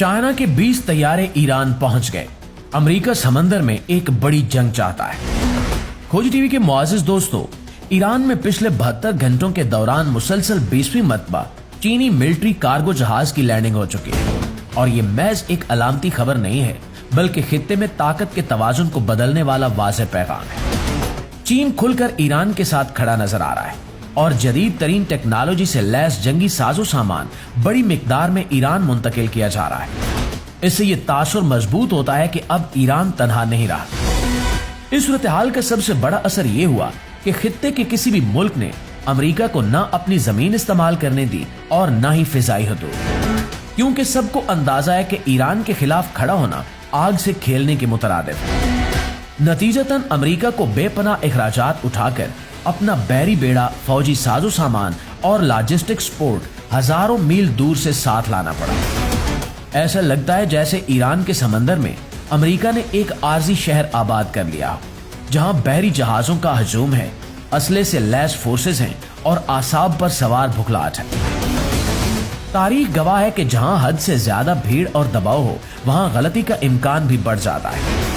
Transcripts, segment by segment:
China के 20 तैयारे Iran पहुंच गए। अमेरिका समंदर में एक बड़ी जंग चाहता है। खोजी टीवी के मुआजिज दोस्तों, ईरान में पिछले 72 घंटों के दौरान मुसलसल 20वीं मरतबा चीनी मिलिट्री कार्गो जहाज की लैंडिंग हो चुकी है और ये महज एक अलामती खबर नहीं है, बल्कि खित्ते में ताकत के तवाजुन को बदलने वाला वाज़ेह पैगाम है। चीन खुलकर ईरान के साथ खड़ा नजर आ रहा है और जदीद तरीन टेक्नोलॉजी से लैस जंगी साजो सामान बड़ी मिकदार में ईरान मुंतकिल किया जा रहा है। इससे ये तासुर मजबूत होता है कि अब ईरान तन्हा नहीं रहा। इस सूरत हाल का सबसे बड़ा असर ये हुआ कि खित्ते के किसी भी मुल्क ने अमेरिका को न अपनी जमीन इस्तेमाल करने दी और न ही फिजाई हदूद, क्योंकि सबको अंदाजा है कि ईरान के खिलाफ खड़ा होना आग से खेलने के मुतरादिफ है। नतीजतन अमेरिका को बेपनाह अखराजात उठाकर अपना बहरी बेड़ा, फौजी साजो सामान और लॉजिस्टिक सपोर्ट हजारों मील दूर से साथ लाना पड़ा। ऐसा लगता है जैसे ईरान के समंदर में अमेरिका ने एक आर्जी शहर आबाद कर लिया, जहां बहरी जहाजों का हजूम है, असले से लैस फोर्सेस हैं और आसाब पर सवार भुखलाहट है। तारीख गवाह है कि जहां हद से ज्यादा भीड़ और दबाव हो, वहां गलती का इम्कान भी बढ़ जाता है।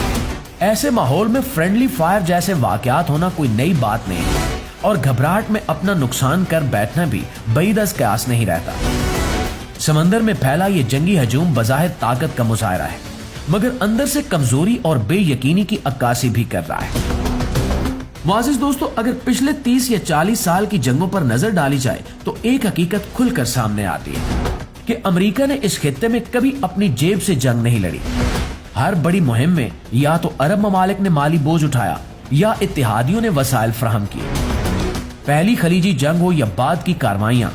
ऐसे माहौल में फ्रेंडली फायर जैसे वाकयात होना कोई नई बात नहीं है और घबराहट में अपना नुकसान कर बैठना भी बईद अज़ क़यास नहीं रहता। समंदर में फैला ये जंगी हजूम बज़ाहिर ताकत का मुजाहिरा है, मगर अंदर से कमजोरी और बेयकीनी की अक्कासी भी कर रहा है। मुआज़िज़ दोस्तों, अगर पिछले 30 या 40 साल की जंगों पर नजर डाली जाए तो एक हकीकत खुलकर सामने आती है कि अमेरिका ने इस खित्ते में कभी अपनी जेब से जंग नहीं लड़ी। हर बड़ी मुहिम में या तो अरब ममालिक ने माली बोझ उठाया या इत्तेहादियों ने वसाइल फराहम किए। पहली खलीजी जंग हो या बाद की कार्रवाइयां,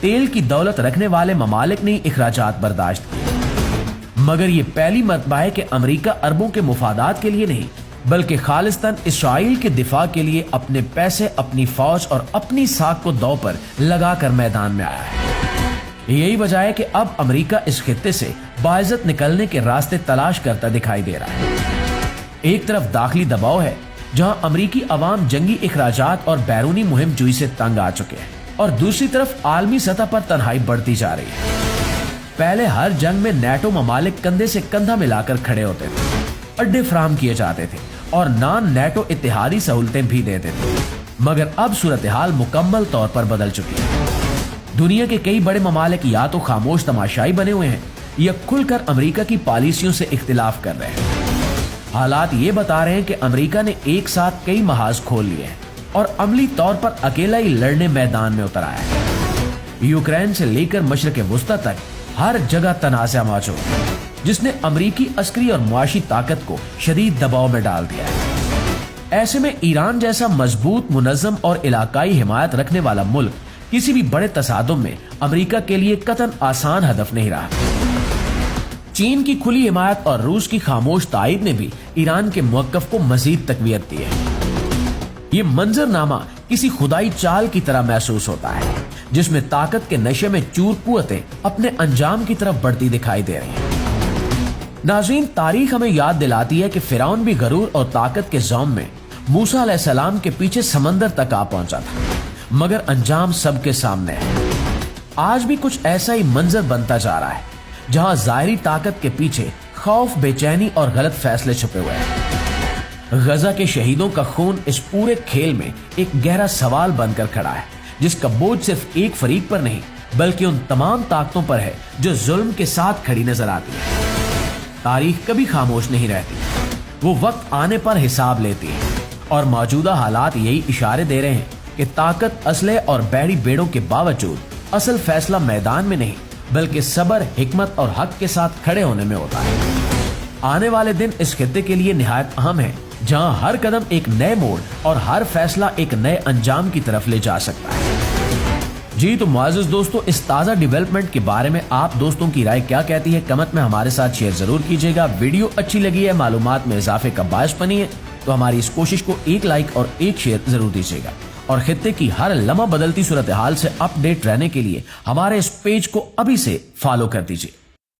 तेल की दौलत रखने वाले ममालिक ने इखराजात बर्दाश्त किए। मगर ये पहली मरतबा है कि अमेरिका अरबों के मुफादात के लिए नहीं, बल्कि खालिस्तान इसराइल के दिफा के लिए अपने पैसे, अपनी फौज और अपनी साख को दांव पर लगाकर मैदान में आया है। यही वजह है कि अब अमेरिका इस खित्ते से बाइज्जत निकलने के रास्ते तलाश करता दिखाई दे रहा है। एक तरफ दाखिली दबाव है, जहां अमेरिकी अवाम जंगी इखराजात और बैरूनी मुहिम जुई से तंग आ चुके हैं, और दूसरी तरफ आलमी सतह पर तन्हाई बढ़ती जा रही है। पहले हर जंग में नेटो ममालिक कंधे से कंधा मिलाकर खड़े होते थे, अड्डे फराहम किए जाते थे और नॉन नेटो इत्तेहादी सहूलतें भी देते थे। मगर अब सूरत हाल मुकम्मल तौर पर बदल चुकी है। दुनिया के कई बड़े ममालिक या तो खामोश तमाशाई बने हुए हैं या खुलकर अमेरिका की पॉलिसियों से इख्तिलाफ कर रहे हैं। हालात ये बता रहे हैं कि अमेरिका ने एक साथ कई महाज खोल लिए हैं और अमली तौर पर अकेला ही लड़ने मैदान में उतर आया है। यूक्रेन से लेकर मशरक़ वुस्ता तक हर जगह तनाज़ा मौजूद है, जिसने अमेरिकी अस्करी और मुआशी ताकत को शदीद दबाव में डाल दिया है। ऐसे में ईरान जैसा मजबूत, मुनज़्ज़म और इलाकाई हिमायत रखने वाला मुल्क किसी भी बड़े तसादुम में अमेरिका के लिए कतन आसान हदफ नहीं रहा। चीन की खुली हिमायत और रूस की खामोश तायद ने भी ईरान के मौक़िफ़ को मजीद तक़वियत दी है। ये मंजरनामा किसी खुदाई चाल की तरह महसूस होता है, जिसमें ताकत के नशे में चूर कुव्वतें अपने अंजाम की तरफ बढ़ती दिखाई दे रही हैं। नाज़रीन, तारीख हमें याद दिलाती है कि फिरौन भी गरूर और ताकत के ज़ौम में मूसा अलैहिस्सलाम के पीछे समंदर तक आ पहुंचा था, मगर अंजाम सबके सामने है। आज भी कुछ ऐसा ही मंजर बनता जा रहा है, जहां जाहिरी ताकत के पीछे खौफ, बेचैनी और गलत फैसले छुपे हुए हैं। गजा के शहीदों का खून इस पूरे खेल में एक गहरा सवाल बनकर खड़ा है, जिसका बोझ सिर्फ एक फरीक पर नहीं, बल्कि उन तमाम ताकतों पर है जो जुल्म के साथ खड़ी नजर आती है। तारीख कभी खामोश नहीं रहती, वो वक्त आने पर हिसाब लेती है, और मौजूदा हालात यही इशारे दे रहे हैं कि ताकत, असले और बहरी बेड़ों के बावजूद असल फैसला मैदान में नहीं, बल्कि सब्र, हिकमत और हक के साथ खड़े होने में होता है। आने वाले दिन इस खित्ते के लिए निहायत अहम है, जहां हर कदम एक नए मोड़ और हर फैसला एक नए अंजाम की तरफ ले जा सकता है। जी तो मुआज़िज़ दोस्तों, इस ताज़ा डेवलपमेंट के बारे में आप दोस्तों की राय क्या कहती है, कमेंट में हमारे साथ शेयर जरूर कीजिएगा। वीडियो अच्छी लगी है, मालूमात में इजाफे का बायस बनी है, तो हमारी इस कोशिश को एक लाइक और एक शेयर जरूर दीजिएगा। और खित्ते की हर लम्हा बदलती सूरत हाल से अपडेट रहने के लिए हमारे इस पेज को अभी से फॉलो कर दीजिए।